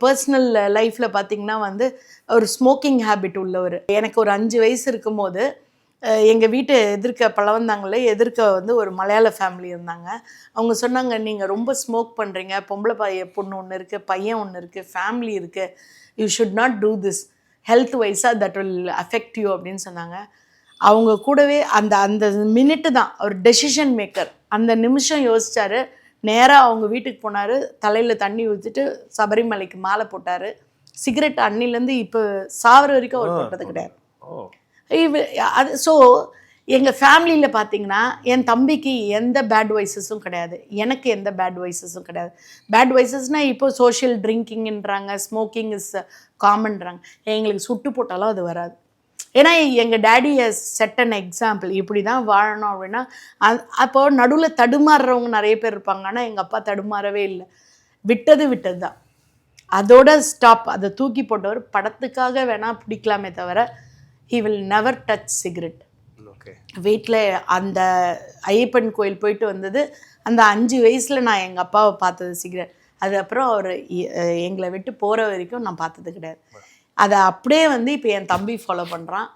Personal லைஃப்பில் பார்த்திங்கன்னா வந்து ஒரு ஸ்மோக்கிங் ஹேபிட் உள்ளவர். எனக்கு ஒரு 5 வயசு இருக்கும்போது எங்கள் வீட்டு எதிர்க்க பழவந்தாங்களே எதிர்க்க வந்து ஒரு மலையாள ஃபேமிலி இருந்தாங்க. அவங்க சொன்னாங்க, நீங்கள் ரொம்ப ஸ்மோக் பண்ணுறீங்க, பொம்பளை பொண்ணு ஒன்று இருக்குது, பையன் ஒன்று இருக்குது, ஃபேமிலி இருக்குது, you should not do this, health வைஸாக தட் வில் அஃபெக்ட் யூ அப்படின்னு சொன்னாங்க. அவங்க கூடவே அந்த அந்த மினிட்டு தான் ஒரு டெசிஷன் மேக்கர். அந்த நிமிஷம் யோசித்தார், நேராக அவங்க வீட்டுக்கு போனார், தலையில் தண்ணி ஊற்றிட்டு சபரிமலைக்கு மாலை போட்டார். சிகரெட் அன்னிலேருந்து இப்போ சாவர வரைக்கும் அவர் போட்டது கிடையாது. அது ஸோ எங்கள் ஃபேமிலியில் பார்த்தீங்கன்னா என் தம்பிக்கு எந்த பேட் வைசஸும் கிடையாது, எனக்கு எந்த பேட் வைசஸும் கிடையாது. பேட் வைசஸ்னால் இப்போ சோஷியல் ட்ரிங்கிங்ன்றாங்க, ஸ்மோக்கிங் இஸ் காமன்றாங்க. எங்களுக்கு சுட்டு போட்டாலும் அது வராது. ஏன்னா எங்கள் daddy has set an example, இப்படி தான் வாழணும் அப்படின்னா. அப்போ நடுவில் தடுமாறுறவங்க நிறைய பேர் இருப்பாங்க. ஆனால் எங்கள் அப்பா தடுமாறவே இல்லை, விட்டது தான், அதோட ஸ்டாப். அதை தூக்கி போட்டவர் படத்துக்காக வேணால் பிடிக்கலாமே தவிர he will never touch cigarette. வீட்டில் அந்த ஐயப்பன் கோயில் போயிட்டு வந்தது அந்த 5 வயசில் நான் எங்கள் அப்பாவை பார்த்தது சிகரெட். அதுக்கப்புறம் அவர் எங்களை விட்டு போகிற வரைக்கும் நான் பார்த்தது கிடையாது. அதை அப்படியே வந்து இப்போ என் தம்பி ஃபாலோ பண்ணுறான்,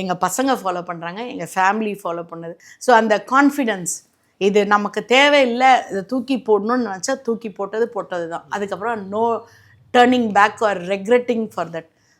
எங்கள் பசங்க ஃபாலோ பண்ணுறாங்க, எங்கள் ஃபேமிலி ஃபாலோ பண்ணுது. ஸோ அந்த கான்ஃபிடென்ஸ், இது நமக்கு தேவையில்லை, இதை தூக்கி போடணும்னு நினச்சா தூக்கி போட்டது தான். அதுக்கப்புறம் no turning back or regretting for that.